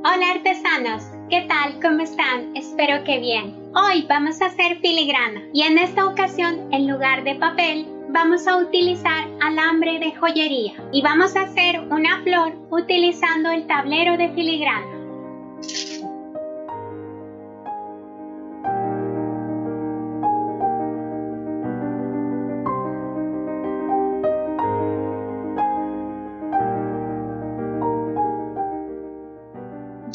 Hola artesanos, ¿qué tal? ¿Cómo están? Espero que bien. Hoy vamos a hacer filigrana y en esta ocasión en lugar de papel vamos a utilizar alambre de joyería y vamos a hacer una flor utilizando el tablero de filigrana.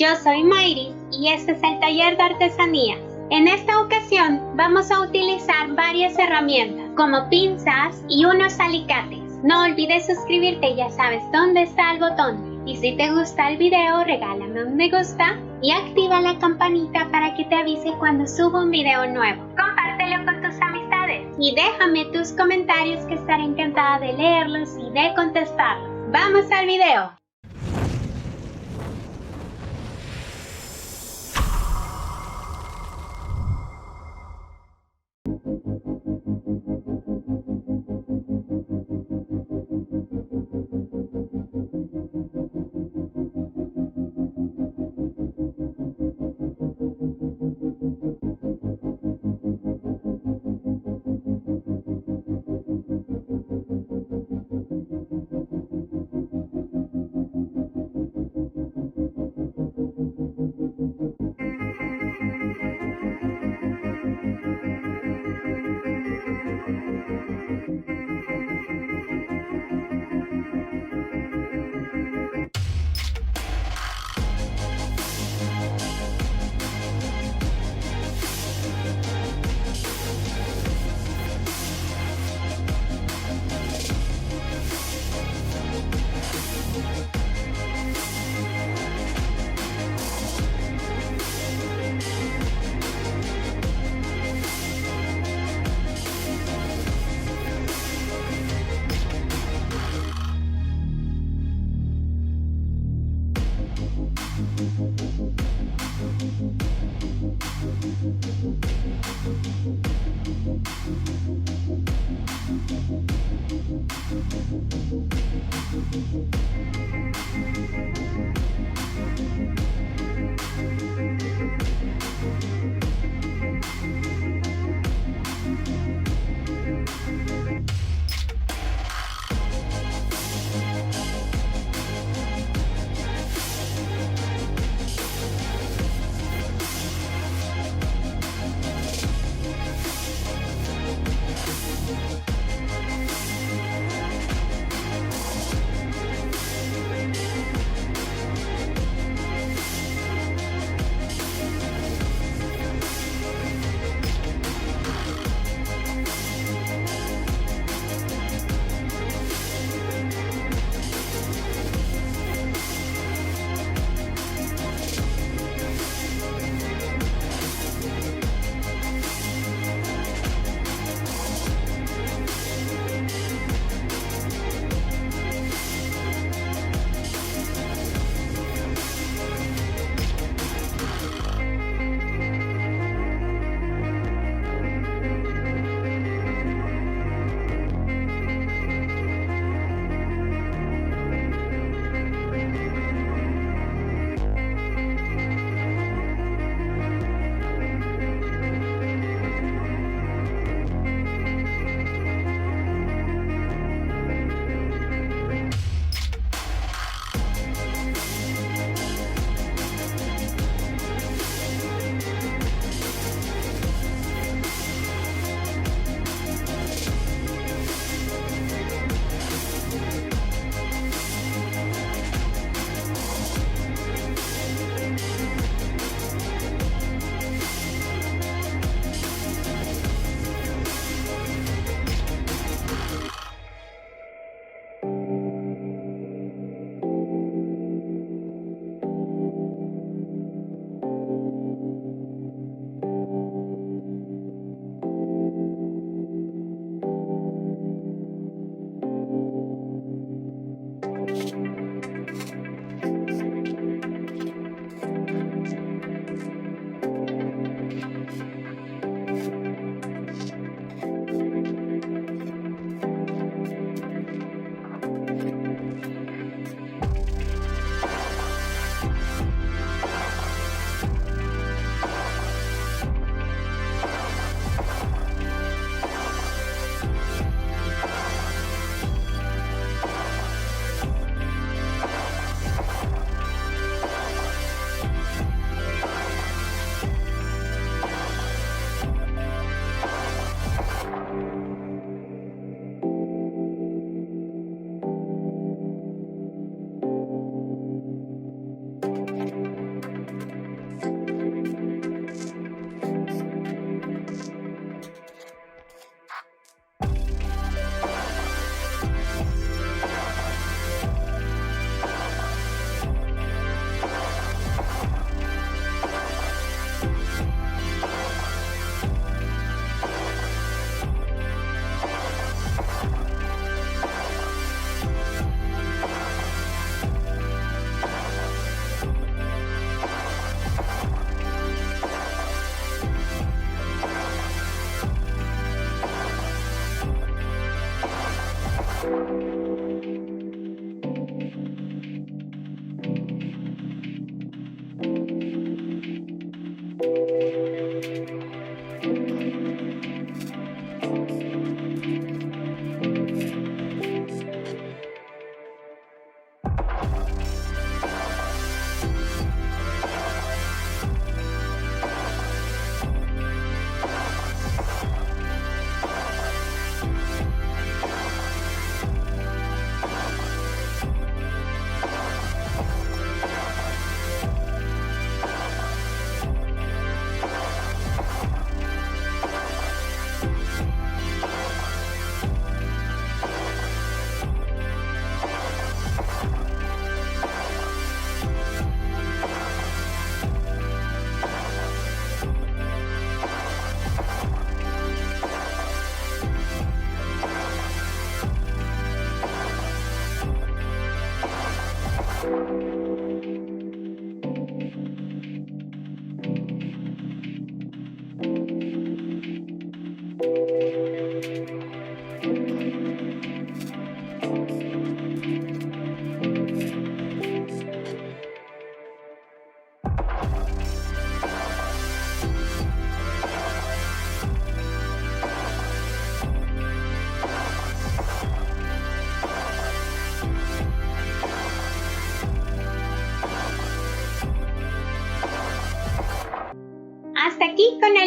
Yo soy Mayris y este es el taller de artesanías. En esta ocasión vamos a utilizar varias herramientas como pinzas y unos alicates. No olvides suscribirte, ya sabes dónde está el botón. Y si te gusta el video, regálame un me gusta y activa la campanita para que te avise cuando suba un video nuevo. Compártelo con tus amistades y déjame tus comentarios que estaré encantada de leerlos y de contestarlos. ¡Vamos al video!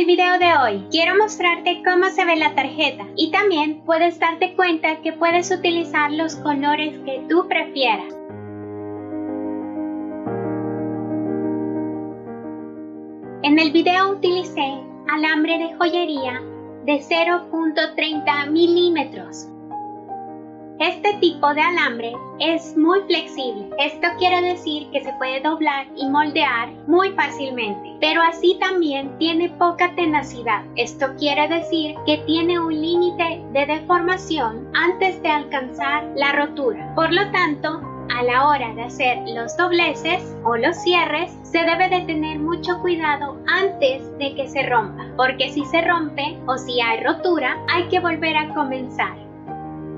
el video de hoy quiero mostrarte cómo se ve la tarjeta y también puedes darte cuenta que puedes utilizar los colores que tú prefieras. En el video utilicé alambre de joyería de 0.30 milímetros. Este tipo de alambre es muy flexible. Esto quiere decir que se puede doblar y moldear muy fácilmente, pero así también tiene poca tenacidad. Esto quiere decir que tiene un límite de deformación antes de alcanzar la rotura. Por lo tanto, a la hora de hacer los dobleces o los cierres, se debe de tener mucho cuidado antes de que se rompa, porque si se rompe o si hay rotura, hay que volver a comenzar.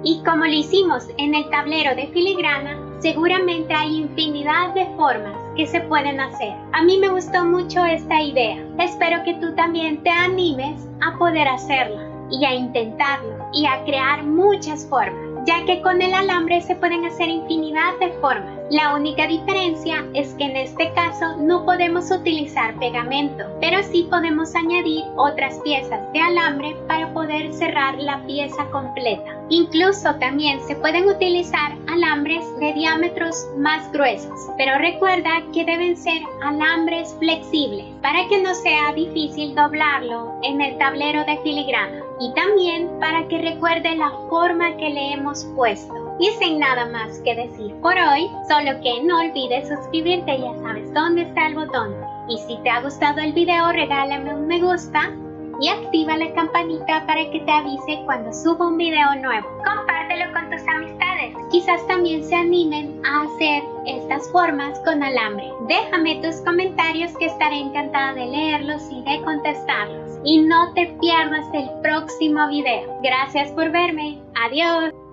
Y como lo hicimos en el tablero de filigrana, seguramente hay infinidad de formas que se pueden hacer. A mí me gustó mucho esta idea. Espero que tú también te animes a poder hacerla y a intentarlo y a crear muchas formas, ya que con el alambre se pueden hacer infinidad de formas. La única diferencia es que en este caso no podemos utilizar pegamento, pero sí podemos añadir otras piezas de alambre para poder cerrar la pieza completa. Incluso también se pueden utilizar alambres de diámetros más gruesos, pero recuerda que deben ser alambres flexibles para que no sea difícil doblarlo en el tablero de filigrana y también para que recuerde la forma que le hemos puesto. Y sin nada más que decir por hoy, solo que no olvides suscribirte, ya sabes dónde está el botón. Y si te ha gustado el video, regálame un me gusta y activa la campanita para que te avise cuando suba un video nuevo. Compártelo con tus amistades, quizás también se animen a hacer estas formas con alambre. Déjame tus comentarios que estaré encantada de leerlos y de contestarlos. Y no te pierdas el próximo video. Gracias por verme. Adiós.